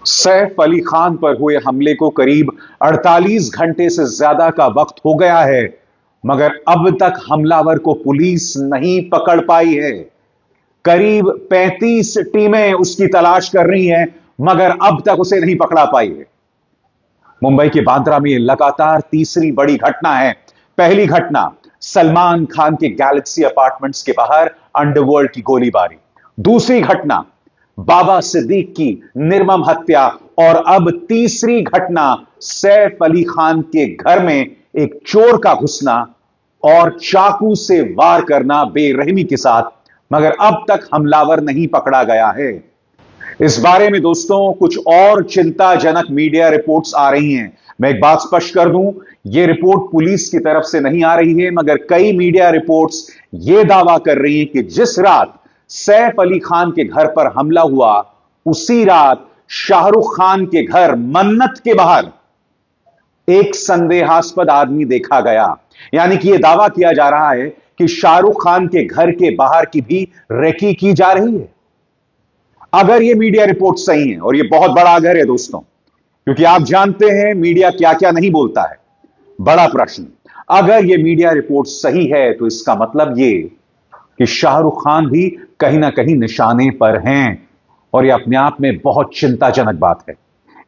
सैफ अली खान पर हुए हमले को करीब 48 घंटे से ज्यादा का वक्त हो गया है, मगर अब तक हमलावर को पुलिस नहीं पकड़ पाई है। करीब 35 टीमें उसकी तलाश कर रही हैं, मगर अब तक उसे नहीं पकड़ा पाई है। मुंबई के बांद्रा में लगातार तीसरी बड़ी घटना है। पहली घटना सलमान खान के गैलेक्सी अपार्टमेंट्स के बाहर अंडरवर्ल्ड की गोलीबारी। दूसरी घटना बाबा सिद्दीक की निर्मम हत्या। और अब तीसरी घटना सैफ अली खान के घर में एक चोर का घुसना और चाकू से वार करना बेरहमी के साथ, मगर अब तक हमलावर नहीं पकड़ा गया है। इस बारे में दोस्तों कुछ और चिंताजनक मीडिया रिपोर्ट्स आ रही हैं। मैं एक बात स्पष्ट कर दूं, यह रिपोर्ट पुलिस की तरफ से नहीं आ रही है, मगर कई मीडिया रिपोर्ट्स यह दावा कर रही हैं कि जिस रात सैफ अली खान के घर पर हमला हुआ, उसी रात शाहरुख खान के घर मन्नत के बाहर एक संदेहास्पद आदमी देखा गया। यानी कि यह दावा किया जा रहा है कि शाहरुख खान के घर के बाहर की भी रेकी की जा रही है। अगर यह मीडिया रिपोर्ट सही है, और यह बहुत बड़ा अगर है दोस्तों, क्योंकि आप जानते हैं मीडिया क्या क्या नहीं बोलता है। बड़ा प्रश्न, अगर यह मीडिया रिपोर्ट सही है तो इसका मतलब यह कि शाहरुख खान भी कहीं ना कहीं निशाने पर हैं, और यह अपने आप में बहुत चिंताजनक बात है।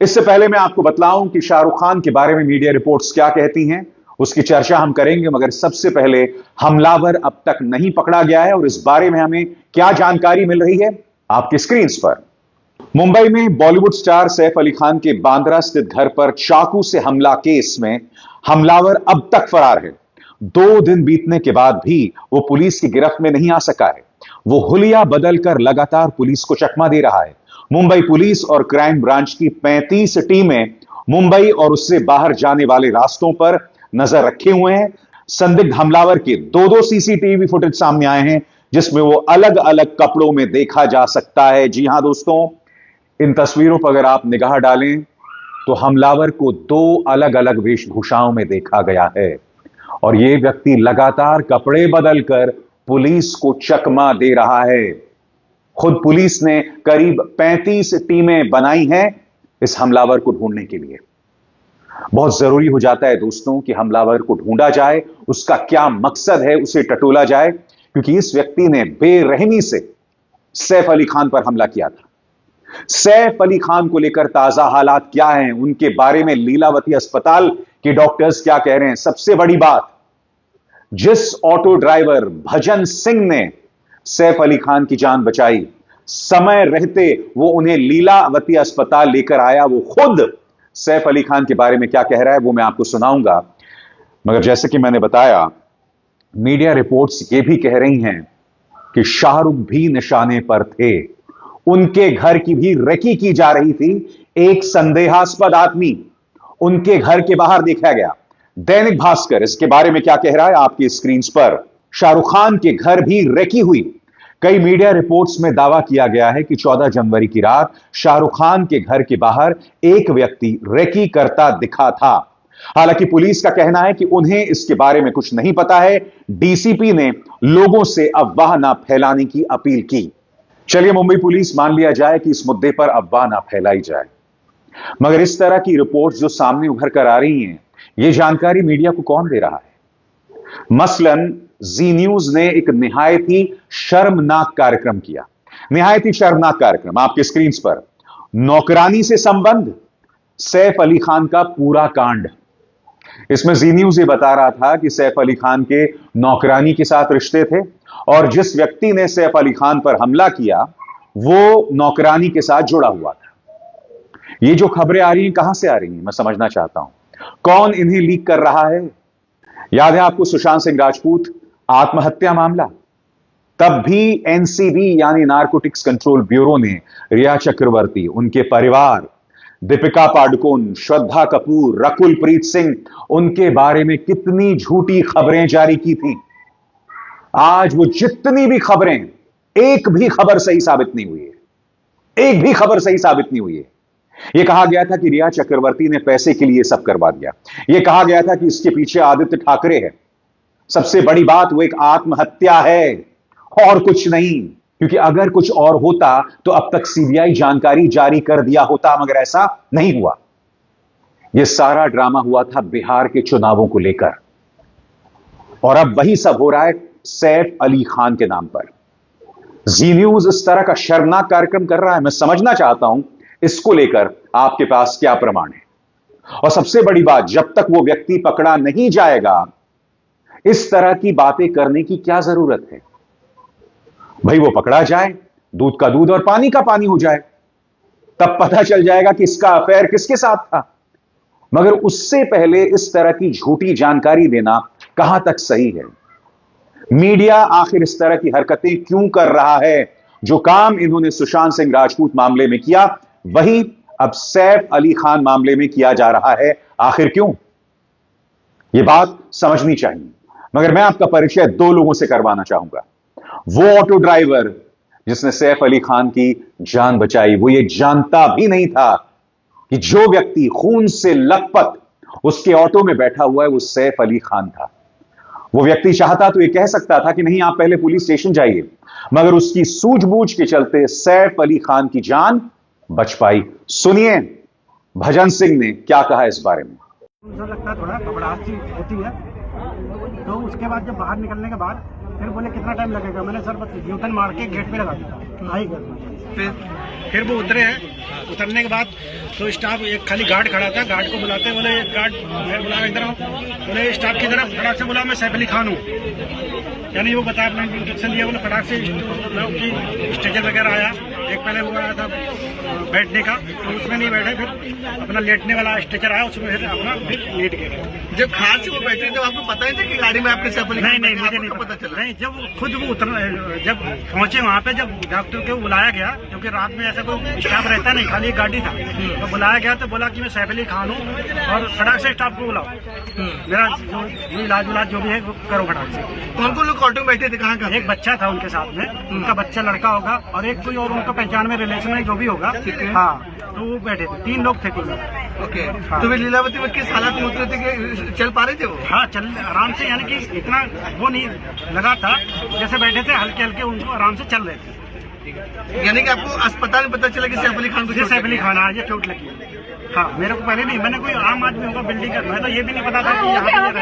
इससे पहले मैं आपको बतलाऊं कि शाहरुख खान के बारे में मीडिया रिपोर्ट्स क्या कहती हैं, उसकी चर्चा हम करेंगे, मगर सबसे पहले हमलावर अब तक नहीं पकड़ा गया है और इस बारे में हमें क्या जानकारी मिल रही है आपकी स्क्रीन पर। मुंबई में बॉलीवुड स्टार सैफ अली खान के बांद्रा स्थित घर पर चाकू से हमला केस में हमलावर अब तक फरार है। 2 दिन बीतने के बाद भी वो पुलिस की गिरफ्त में नहीं आ सका है। वो हुलिया बदलकर लगातार पुलिस को चकमा दे रहा है। मुंबई पुलिस और क्राइम ब्रांच की 35 टीमें मुंबई और उससे बाहर जाने वाले रास्तों पर नजर रखे हुए हैं। संदिग्ध हमलावर के 2 सीसीटीवी फुटेज सामने आए हैं, जिसमें वो अलग अलग कपड़ों में देखा जा सकता है। जी हां दोस्तों, इन तस्वीरों पर अगर आप निगाह डालें तो हमलावर को 2 अलग अलग वेशभूषाओं में देखा गया है, और यह व्यक्ति लगातार कपड़े बदलकर पुलिस को चकमा दे रहा है। खुद पुलिस ने करीब 35 टीमें बनाई हैं इस हमलावर को ढूंढने के लिए। बहुत जरूरी हो जाता है दोस्तों कि हमलावर को ढूंढा जाए, उसका क्या मकसद है उसे टटोला जाए, क्योंकि इस व्यक्ति ने बेरहमी से सैफ अली खान पर हमला किया था। सैफ अली खान को लेकर ताजा हालात क्या हैं, उनके बारे में लीलावती अस्पताल के डॉक्टर्स क्या कह रहे हैं। सबसे बड़ी बात, जिस ऑटो ड्राइवर भजन सिंह ने सैफ अली खान की जान बचाई, समय रहते वो उन्हें लीलावती अस्पताल लेकर आया, वो खुद सैफ अली खान के बारे में क्या कह रहा है वो मैं आपको सुनाऊंगा। मगर जैसे कि मैंने बताया, मीडिया रिपोर्ट्स ये भी कह रही हैं कि शाहरुख भी निशाने पर थे, उनके घर की भी रेकी की जा रही थी। एक संदेहास्पद आदमी उनके घर के बाहर देखा गया। दैनिक भास्कर इसके बारे में क्या कह रहा है आपकी स्क्रीन पर। शाहरुख खान के घर भी रेकी हुई। कई मीडिया रिपोर्ट्स में दावा किया गया है कि 14 जनवरी की रात शाहरुख खान के घर के बाहर एक व्यक्ति रेकी करता दिखा था। हालांकि पुलिस का कहना है कि उन्हें इसके बारे में कुछ नहीं पता है। डीसीपी ने लोगों से अफवाह ना फैलाने की अपील की। चलिए, मुंबई पुलिस मान लिया जाए कि इस मुद्दे पर अफवाह ना फैलाई जाए, मगर इस तरह की रिपोर्ट्स जो सामने उभर कर आ रही हैं, यह जानकारी मीडिया को कौन दे रहा है। मसलन जी न्यूज ने एक निहायत ही शर्मनाक कार्यक्रम किया। निहायत ही शर्मनाक कार्यक्रम आपके स्क्रीन पर। नौकरानी से संबंध, सैफ अली खान का पूरा कांड। इसमें जी न्यूज ये बता रहा था कि सैफ अली खान के नौकरानी के साथ रिश्ते थे, और जिस व्यक्ति ने सैफ अली खान पर हमला किया वो नौकरानी के साथ जुड़ा हुआ था। ये जो खबरें आ रही हैं कहां से आ रही हैं, मैं समझना चाहता हूं। कौन इन्हें लीक कर रहा है? याद है आपको सुशांत सिंह राजपूत आत्महत्या मामला? तब भी एनसीबी यानी नारकोटिक्स कंट्रोल ब्यूरो ने रिया चक्रवर्ती, उनके परिवार, दीपिका पादुकोण, श्रद्धा कपूर, रकुल प्रीत सिंह, उनके बारे में कितनी झूठी खबरें जारी की थी। आज वो जितनी भी खबरें, एक भी खबर सही साबित नहीं हुई है। एक भी खबर सही साबित नहीं हुई है। यह कहा गया था कि रिया चक्रवर्ती ने पैसे के लिए सब करवा दिया। यह कहा गया था कि इसके पीछे आदित्य ठाकरे है। सबसे बड़ी बात, वो एक आत्महत्या है और कुछ नहीं। क्योंकि अगर कुछ और होता तो अब तक सीबीआई जानकारी जारी कर दिया होता, मगर ऐसा नहीं हुआ। यह सारा ड्रामा हुआ था बिहार के चुनावों को लेकर, और अब वही सब हो रहा है सैफ अली खान के नाम पर। जी न्यूज इस तरह का शर्मनाक कार्यक्रम कर रहा है। मैं समझना चाहता हूं इसको लेकर आपके पास क्या प्रमाण है, और सबसे बड़ी बात, जब तक वो व्यक्ति पकड़ा नहीं जाएगा इस तरह की बातें करने की क्या जरूरत है। भाई वो पकड़ा जाए, दूध का दूध और पानी का पानी हो जाए, तब पता चल जाएगा कि इसका अफेयर किसके साथ था। मगर उससे पहले इस तरह की झूठी जानकारी देना कहां तक सही है। मीडिया आखिर इस तरह की हरकतें क्यों कर रहा है? जो काम इन्होंने सुशांत सिंह राजपूत मामले में किया, वही अब सैफ अली खान मामले में किया जा रहा है। आखिर क्यों? यह बात समझनी चाहिए। मगर मैं आपका परिचय दो लोगों से करवाना चाहूंगा। वो ऑटो ड्राइवर जिसने सैफ अली खान की जान बचाई, वो ये जानता भी नहीं था कि जो व्यक्ति खून से लथपथ उसके ऑटो में बैठा हुआ है वो सैफ अली खान था। वो व्यक्ति चाहता तो ये कह सकता था कि नहीं, आप पहले पुलिस स्टेशन जाइए, मगर उसकी सूझबूझ के चलते सैफ अली खान की जान बच पाई। सुनिए भजन सिंह ने क्या कहा इस बारे में। मुझे लगता है थोड़ा घबराहट सी होती है, तो उसके बाद जब बाहर निकलने के बाद फिर बोले कितना टाइम लगेगा, मैंने सर बस यूटर्न मार के गेट पे लगा दिया, आई घर। फिर वो उतरे हैं, उतरने के बाद तो स्टाफ एक खाली गार्ड खड़ा था, गार्ड को बुलाते, बोले गार्ड मैं बुला इधर आओ, बोले स्टाफ की तरफ फटाक से बोला मैं सैफ अली खान हूँ, यानी वो बताया, अपना इंट्रोडक्शन दिया, बोले फटाक से स्ट्रेचर वगैरह आया। एक पहले वो आया था बैठने का, तो उसमें नहीं बैठे, फिर अपना लेटने वाला स्ट्रेचर आया, उसमें फिर अपना फिर लेट गए। जब खास से वो बैठे थे आपको पता ही था कि गाड़ी में आपके सैफ अली खान? नहीं, मुझे नहीं पता चला। नहीं, जब खुद वो जब पहुंचे वहाँ पे, जब डॉक्टर को बुलाया गया, क्योंकि रात में ऐसा कोई स्टाफ रहता नहीं, खाली एक गाड़ी था, तो बुलाया गया तो बोला कि मैं सैफ अली खान हूँ और फटाक से स्टाफ को बुलाओ, मेरा जो इलाज जो भी है वो करो फटाक से। कौन कौन लोग ऑटो में बैठे थे? कहाँ का? एक बच्चा था उनके साथ में, उनका बच्चा लड़का होगा, और एक कोई और उनका पहचान में रिलेशन में जो भी होगा। हाँ, तो वो बैठे थे, 3 लोग थे टीम में। ओके। हाँ। तो वे लीलावती में किस हालत में उतरे थे कि चल पा रहे थे वो? हाँ, चल आराम से, यानी कि इतना वो नहीं लगा था, जैसे बैठे थे हल्के हल्के, उनको आराम से चल रहे थे। यानी कि आपको अस्पताल में पता चला कि सैफ अली खान को सैफ अली खान आज चोट लगी है। हाँ, मेरे को पहले नहीं, मैंने कोई आम आदमी होगा बिल्डिंग का, मैं तो ये भी नहीं पता था कि यहाँ पे रहते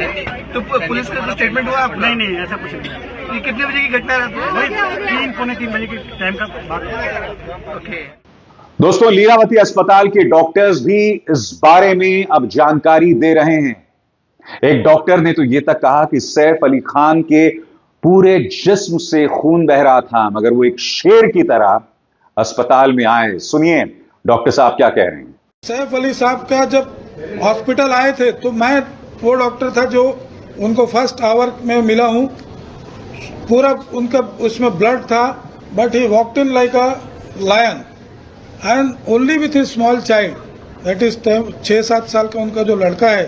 हैं। तो पुलिस का स्टेटमेंट हुआ आपका? नहीं, ऐसा कुछ नहीं। ये कितने बजे की घटना है? वही 3 पौने 3 बजे की टाइम का बात। ओके। दोस्तों, लीलावती अस्पताल के डॉक्टर्स भी इस बारे में अब जानकारी दे रहे हैं। एक डॉक्टर ने तो यह तक कहा कि सैफ अली खान के पूरे जिस्म से खून बह रहा था, मगर वो एक शेर की तरह अस्पताल में आए। सुनिए डॉक्टर साहब क्या कह रहे हैं। सैफ अली साहब का जब हॉस्पिटल आए थे तो मैं वो डॉक्टर था जो उनको फर्स्ट आवर में मिला हूं। पूरा उनका उसमें ब्लड था, but he walked in like a lion and only with his small child, that is 6-7 साल का उनका जो लड़का है,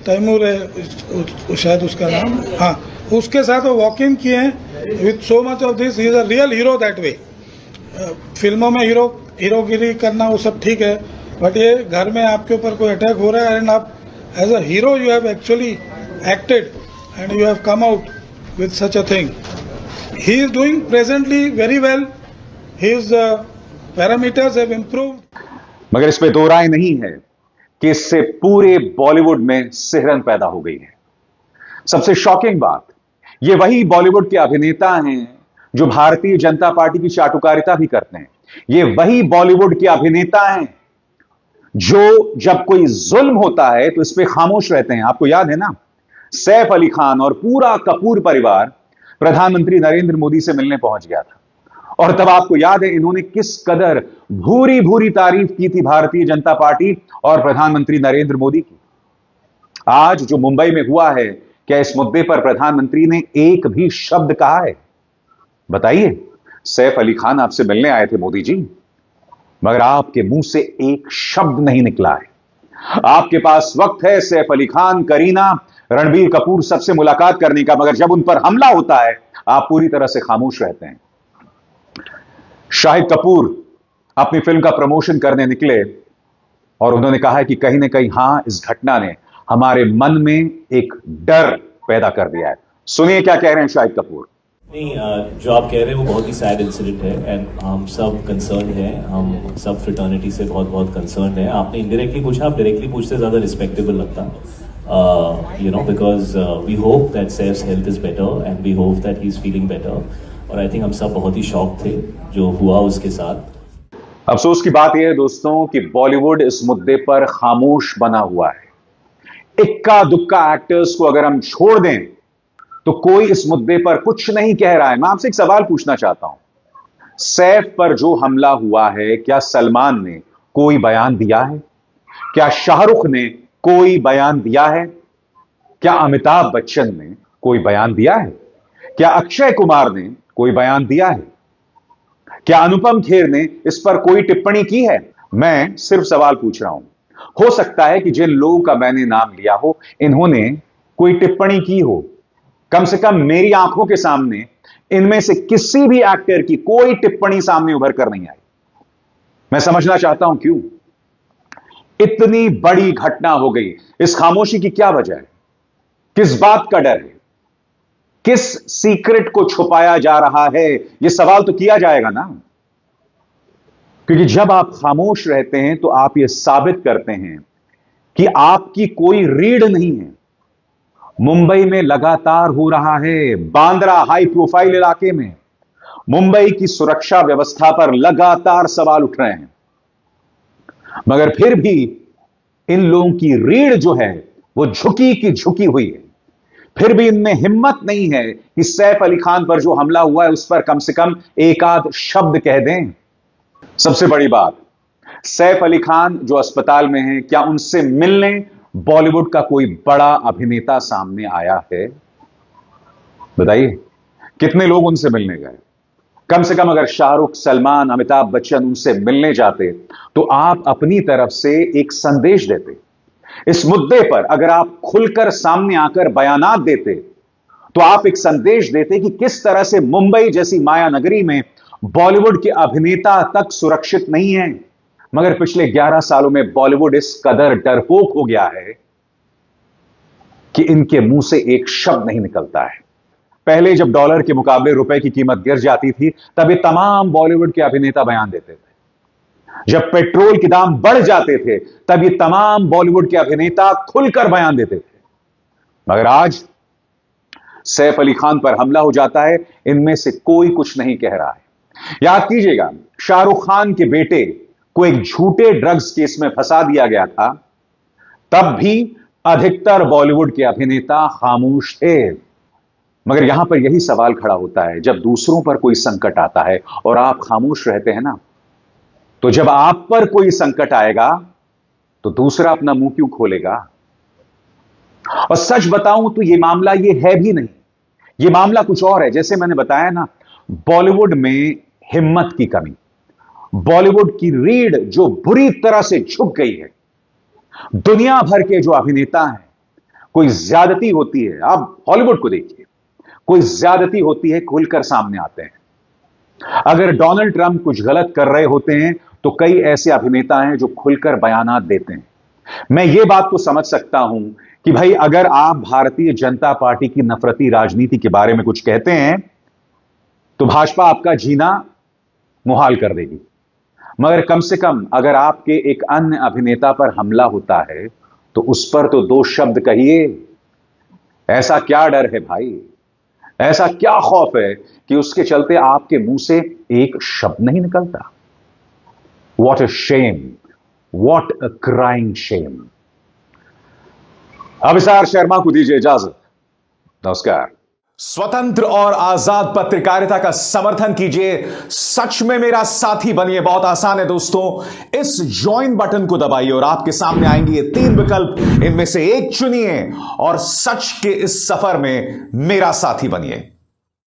तैमूर है शायद उसका नाम, हाँ, उसके साथ वो वॉक इन किए हैं with so much of this. He is a real hero that way. फिल्मों में हीरोगिरी करना वो सब ठीक है, बट ये घर में आपके ऊपर कोई अटैक हो रहा है एंड आप as a hero you have actually acted and you have come out with such a thing. He is doing presently very well, his parameters have improved. मगर इसमें दो राय नहीं है कि इससे पूरे बॉलीवुड में सिहरन पैदा हो गई है। सबसे शॉकिंग बात, ये वही बॉलीवुड के अभिनेता हैं जो भारतीय जनता पार्टी की चाटुकारिता भी करते हैं। ये वही बॉलीवुड के अभिनेता हैं जो जब कोई जुल्म होता है तो इस पे खामोश रहते हैं। आपको याद है ना, सैफ अली खान और पूरा कपूर परिवार प्रधानमंत्री नरेंद्र मोदी से मिलने पहुंच गया था, और तब आपको याद है इन्होंने किस कदर भूरी भूरी तारीफ की थी भारतीय जनता पार्टी और प्रधानमंत्री नरेंद्र मोदी की। आज जो मुंबई में हुआ है, क्या इस मुद्दे पर प्रधानमंत्री ने एक भी शब्द कहा है? बताइए। सैफ अली खान आपसे मिलने आए थे मोदी जी, मगर आपके मुंह से एक शब्द नहीं निकला है। आपके पास वक्त है सैफ अली खान, करीना, रणबीर कपूर सबसे मुलाकात करने का, मगर जब उन पर हमला होता है आप पूरी तरह से खामोश रहते हैं। शाहिद कपूर अपनी फिल्म का प्रमोशन करने निकले और उन्होंने कहा है कि कहीं ना कहीं हां, इस घटना ने हमारे मन में एक डर पैदा कर दिया है। सुनिए क्या कह रहे हैं शाहिद कपूर। नहीं, जो आप कह रहे हैं वो बहुत ही सैड इंसिडेंट है एंड हम सब कंसर्न हैं, हम सब फ्रेटर्निटी से बहुत बहुत कंसर्न है। आपने इनडायरेक्टली पूछा, आप डायरेक्टली पूछते ज़्यादा रिस्पेक्टेबल लगता, you know, because we hope that Saif's health is better and we hope that he is feeling better. और आई थिंक हम सब बहुत ही शॉक थे जो हुआ उसके साथ। अफसोस की बात यह है दोस्तों कि बॉलीवुड इस मुद्दे पर खामोश बना हुआ है। इक्का दुक्का एक्टर्स को अगर हम छोड़ दें तो कोई इस मुद्दे पर कुछ नहीं कह रहा है। मैं आपसे एक सवाल पूछना चाहता हूं, सैफ पर जो हमला हुआ है, क्या सलमान ने कोई बयान दिया है? क्या शाहरुख ने कोई बयान दिया है? क्या अमिताभ बच्चन ने कोई बयान दिया है? क्या अक्षय कुमार ने कोई बयान दिया है? क्या अनुपम खेर ने इस पर कोई टिप्पणी की है? मैं सिर्फ सवाल पूछ रहा हूं। हो सकता है कि जिन लोगों का मैंने नाम लिया हो, इन्होंने कोई टिप्पणी की हो। कम से कम मेरी आंखों के सामने इनमें से किसी भी एक्टर की कोई टिप्पणी सामने उभर कर नहीं आई। मैं समझना चाहता हूं क्यों इतनी बड़ी घटना हो गई। इस खामोशी की क्या वजह है? किस बात का डर है? किस सीक्रेट को छुपाया जा रहा है? यह सवाल तो किया जाएगा ना, क्योंकि जब आप खामोश रहते हैं तो आप यह साबित करते हैं कि आपकी कोई रीढ़ नहीं है। मुंबई में लगातार हो रहा है, बांद्रा हाई प्रोफाइल इलाके में मुंबई की सुरक्षा व्यवस्था पर लगातार सवाल उठ रहे हैं, मगर फिर भी इन लोगों की रीढ़ जो है वो झुकी की झुकी हुई है। फिर भी इनमें हिम्मत नहीं है कि सैफ अली खान पर जो हमला हुआ है उस पर कम से कम एक आध शब्द कह दें। सबसे बड़ी बात, सैफ अली खान जो अस्पताल में हैं, क्या उनसे मिलने बॉलीवुड का कोई बड़ा अभिनेता सामने आया है? बताइए, कितने लोग उनसे मिलने गए? कम से कम अगर शाहरुख, सलमान, अमिताभ बच्चन उनसे मिलने जाते तो आप अपनी तरफ से एक संदेश देते। इस मुद्दे पर अगर आप खुलकर सामने आकर बयानात देते तो आप एक संदेश देते कि किस तरह से मुंबई जैसी माया नगरी में बॉलीवुड के अभिनेता तक सुरक्षित नहीं है। मगर पिछले 11 सालों में बॉलीवुड इस कदर डरपोक हो गया है कि इनके मुंह से एक शब्द नहीं निकलता है। पहले जब डॉलर के मुकाबले रुपए की कीमत गिर जाती थी तब ये तमाम बॉलीवुड के अभिनेता बयान देते थे। जब पेट्रोल के दाम बढ़ जाते थे तब ये तमाम बॉलीवुड के अभिनेता खुलकर बयान देते थे। मगर आज सैफ अली खान पर हमला हो जाता है, इनमें से कोई कुछ नहीं कह रहा है। याद कीजिएगा, शाहरुख खान के बेटे को एक झूठे ड्रग्स केस में फंसा दिया गया था, तब भी अधिकतर बॉलीवुड के अभिनेता खामोश थे। मगर यहां पर यही सवाल खड़ा होता है, जब दूसरों पर कोई संकट आता है और आप खामोश रहते हैं ना, तो जब आप पर कोई संकट आएगा तो दूसरा अपना मुंह क्यों खोलेगा? और सच बताऊं तो यह मामला ये है भी नहीं, यह मामला कुछ और है। जैसे मैंने बताया ना, बॉलीवुड में हिम्मत की कमी, बॉलीवुड की रीढ़ जो बुरी तरह से झुक गई है। दुनिया भर के जो अभिनेता हैं, कोई ज्यादती होती है, आप हॉलीवुड को देखिए, कोई ज्यादती होती है खुलकर सामने आते हैं। अगर डोनाल्ड ट्रंप कुछ गलत कर रहे होते हैं तो कई ऐसे अभिनेता हैं जो खुलकर बयानात देते हैं। मैं ये बात को समझ सकता हूं कि भाई अगर आप भारतीय जनता पार्टी की नफरती राजनीति के बारे में कुछ कहते हैं तो भाजपा आपका जीना मुहाल कर देगी, मगर कम से कम अगर आपके एक अन्य अभिनेता पर हमला होता है तो उस पर तो 2 शब्द कहिए। ऐसा क्या डर है भाई, ऐसा क्या खौफ है कि उसके चलते आपके मुंह से एक शब्द नहीं निकलता? What a shame, what a crying shame। अभिसार शर्मा को दीजिए इजाजत। नमस्कार। स्वतंत्र और आजाद पत्रकारिता का समर्थन कीजिए, सच में मेरा साथी बनिए। बहुत आसान है दोस्तों, इस ज्वाइन बटन को दबाइए और आपके सामने आएंगे ये 3 विकल्प, इनमें से एक चुनिए और सच के इस सफर में मेरा साथी बनिए।